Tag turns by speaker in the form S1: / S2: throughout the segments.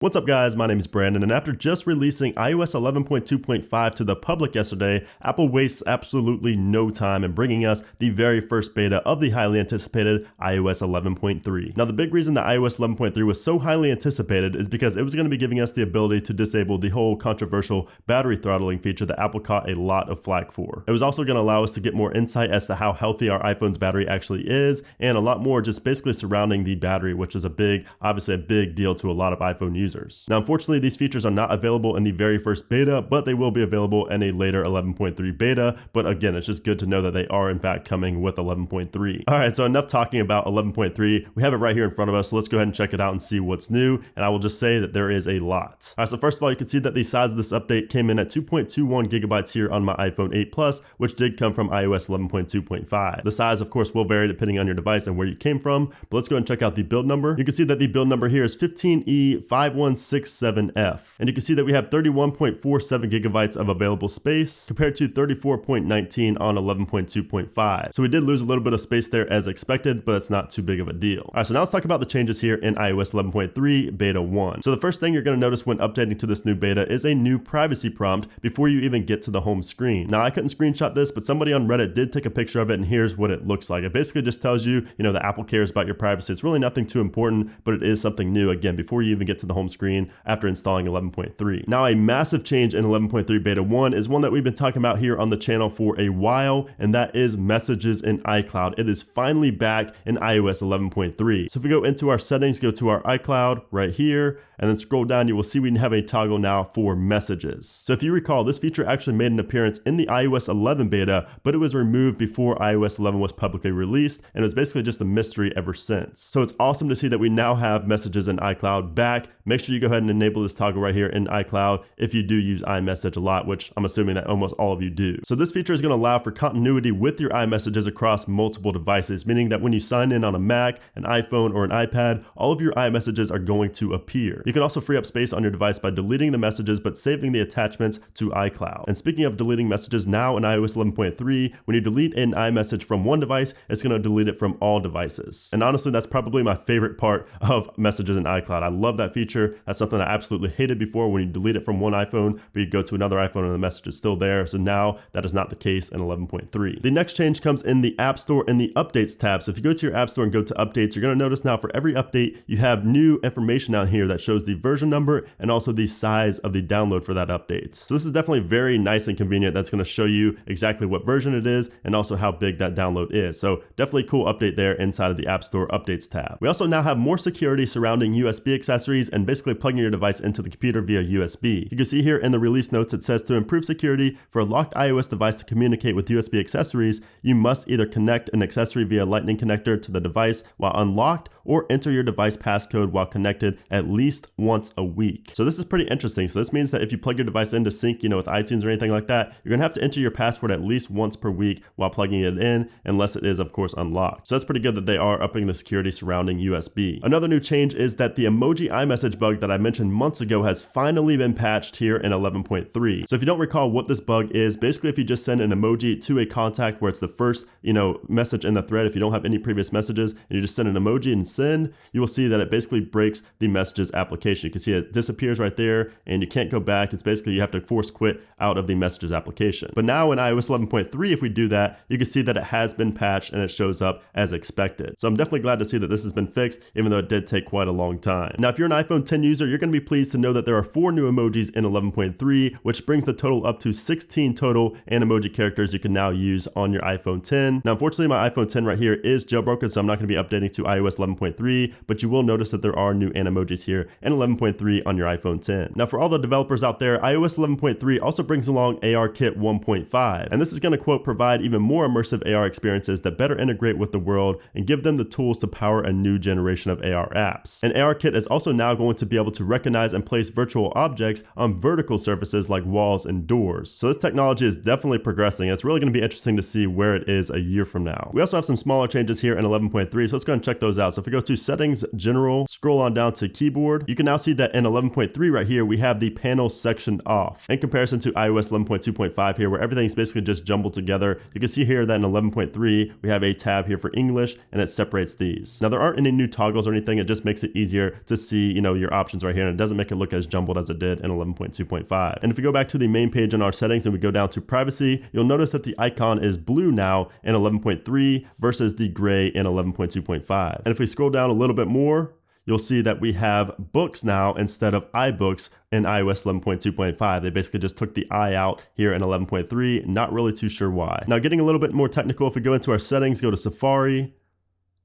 S1: What's up guys, my name is Brandon, and after just releasing iOS 11.2.5 to the public yesterday, Apple wastes absolutely no time in bringing us the very first beta of the highly anticipated iOS 11.3. Now the big reason that iOS 11.3 was so highly anticipated is because it was going to be giving us the ability to disable the whole controversial battery throttling feature that Apple caught a lot of flack for. It was also going to allow us to get more insight as to how healthy our iPhone's battery actually is, and a lot more just basically surrounding the battery, which is obviously a big deal to a lot of iPhone users. Now, unfortunately, these features are not available in the very first beta, but they will be available in a later 11.3 beta. But again, it's just good to know that they are in fact coming with 11.3. All right, so enough talking about 11.3. We have it right here in front of us, so let's go ahead and check it out and see what's new. And I will just say that there is a lot. All right, so first of all, you can see that the size of this update came in at 2.21 gigabytes here on my iPhone 8 Plus, which did come from iOS 11.2.5. The size, of course, will vary depending on your device and where you came from, but let's go ahead and check out the build number. You can see that the build number here is 15E5167F. And you can see that we have 31.47 gigabytes of available space compared to 34.19 on 11.2.5. So we did lose a little bit of space there as expected, but it's not too big of a deal. All right, so now let's talk about the changes here in iOS 11.3 beta 1. So the first thing you're going to notice when updating to this new beta is a new privacy prompt before you even get to the home screen. Now I couldn't screenshot this, but somebody on Reddit did take a picture of it, and here's what it looks like. It basically just tells you, that Apple cares about your privacy. It's really nothing too important, but it is something new, again, before you even get to the home screen after installing 11.3. Now a massive change in 11.3 beta 1 is one that we've been talking about here on the channel for a while, and that is messages in iCloud. It is finally back in iOS 11.3. So if we go into our settings, go to our iCloud right here, and then scroll down, you will see we have a toggle now for messages. So if you recall, this feature actually made an appearance in the iOS 11 beta, but it was removed before iOS 11 was publicly released, and it was basically just a mystery ever since. So it's awesome to see that we now have messages in iCloud back. Make sure you go ahead and enable this toggle right here in iCloud if you do use iMessage a lot, which I'm assuming that almost all of you do. So this feature is going to allow for continuity with your iMessages across multiple devices, meaning that when you sign in on a Mac, an iPhone, or an iPad, all of your iMessages are going to appear. You can also free up space on your device by deleting the messages but saving the attachments to iCloud. And speaking of deleting messages, now in iOS 11.3, when you delete an iMessage from one device, it's going to delete it from all devices. And honestly, that's probably my favorite part of messages in iCloud. I love that feature. That's something I absolutely hated before when you delete it from one iPhone, but you go to another iPhone and the message is still there. So now that is not the case in 11.3. The next change comes in the App Store in the Updates tab. So if you go to your App Store and go to Updates, you're going to notice now for every update, you have new information out here that shows the version number and also the size of the download for that update. So this is definitely very nice and convenient. That's going to show you exactly what version it is and also how big that download is. So definitely cool update there inside of the App Store Updates tab. We also now have more security surrounding USB accessories and basically plugging your device into the computer via USB. You can see here in the release notes, it says to improve security for a locked iOS device to communicate with USB accessories, you must either connect an accessory via Lightning connector to the device while unlocked or enter your device passcode while connected at least once a week. So this is pretty interesting. So this means that if you plug your device into sync, with iTunes or anything like that, you're gonna have to enter your password at least once per week while plugging it in, unless it is of course unlocked. So that's pretty good that they are upping the security surrounding USB. Another new change is that the emoji iMessage bug that I mentioned months ago has finally been patched here in 11.3. So if you don't recall what this bug is, basically if you just send an emoji to a contact where it's the first, message in the thread, if you don't have any previous messages and you just send an emoji and send, you will see that it basically breaks the messages application. You can see it disappears right there and you can't go back. It's basically you have to force quit out of the messages application. But now in iOS 11.3, if we do that, you can see that it has been patched and it shows up as expected. So I'm definitely glad to see that this has been fixed, even though it did take quite a long time. Now, if you're an iPhone 10 user, you're going to be pleased to know that there are 4 new emojis in 11.3, which brings the total up to 16 total Animoji characters you can now use on your iPhone 10. Now, unfortunately, my iPhone 10 right here is jailbroken, so I'm not going to be updating to iOS 11.3, but you will notice that there are new Animojis here in 11.3 on your iPhone 10. Now, for all the developers out there, iOS 11.3 also brings along ARKit 1.5, and this is going to, quote, provide even more immersive AR experiences that better integrate with the world and give them the tools to power a new generation of AR apps. And ARKit is also now going to be able to recognize and place virtual objects on vertical surfaces like walls and doors. So this technology is definitely progressing. It's really going to be interesting to see where it is a year from now. We also have some smaller changes here in 11.3, so let's go and check those out. So if we go to Settings, General, scroll on down to Keyboard, you can now see that in 11.3 right here, we have the panel section off. In comparison to iOS 11.2.5 here, where everything's basically just jumbled together, you can see here that in 11.3, we have a tab here for English, and it separates these. Now, there aren't any new toggles or anything. It just makes it easier to see, your your options right here, and it doesn't make it look as jumbled as it did in 11.2.5. And if we go back to the main page in our settings and we go down to privacy, you'll notice that the icon is blue now in 11.3 versus the gray in 11.2.5. And if we scroll down a little bit more, you'll see that we have books now instead of iBooks in iOS 11.2.5. They basically just took the I out here in 11.3, not really too sure why. Now getting a little bit more technical, if we go into our settings, go to Safari,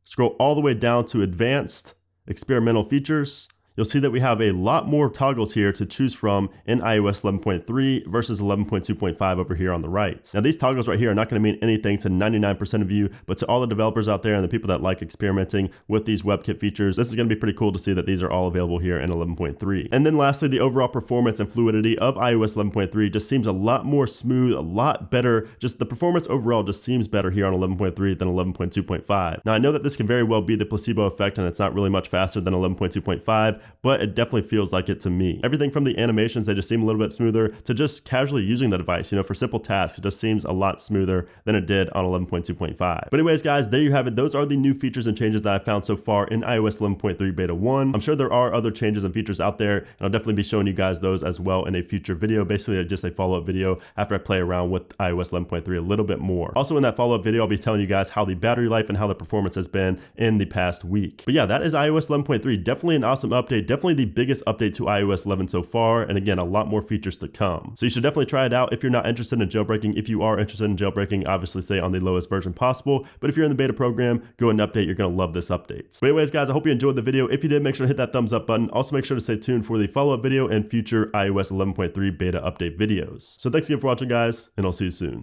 S1: scroll all the way down to Advanced, Experimental Features, you'll see that we have a lot more toggles here to choose from in iOS 11.3 versus 11.2.5 over here on the right. Now these toggles right here are not going to mean anything to 99% of you, but to all the developers out there and the people that like experimenting with these WebKit features, this is going to be pretty cool to see that these are all available here in 11.3. And then lastly, the overall performance and fluidity of iOS 11.3 just seems a lot more smooth, a lot better. Just the performance overall just seems better here on 11.3 than 11.2.5. Now I know that this can very well be the placebo effect and it's not really much faster than 11.2.5, but it definitely feels like it to me. Everything from the animations, they just seem a little bit smoother, to just casually using the device, you know, for simple tasks, it just seems a lot smoother than it did on 11.2.5. But anyways, guys, there you have it. Those are the new features and changes that I found so far in iOS 11.3 Beta 1. I'm sure there are other changes and features out there, and I'll definitely be showing you guys those as well in a future video, basically just a follow-up video after I play around with iOS 11.3 a little bit more. Also in that follow-up video, I'll be telling you guys how the battery life and how the performance has been in the past week. But yeah, that is iOS 11.3. Definitely an awesome update. Definitely the biggest update to iOS 11 so far, and again, a lot more features to come. So you should definitely try it out if you're not interested in jailbreaking. If you are interested in jailbreaking, obviously stay on the lowest version possible, but if you're in the beta program, go and update. You're gonna love this update. But anyways, guys, I hope you enjoyed the video. If you did, make sure to hit that thumbs up button. Also make sure to stay tuned for the follow-up video and future iOS 11.3 beta update videos. So thanks again for watching, guys, and I'll see you soon.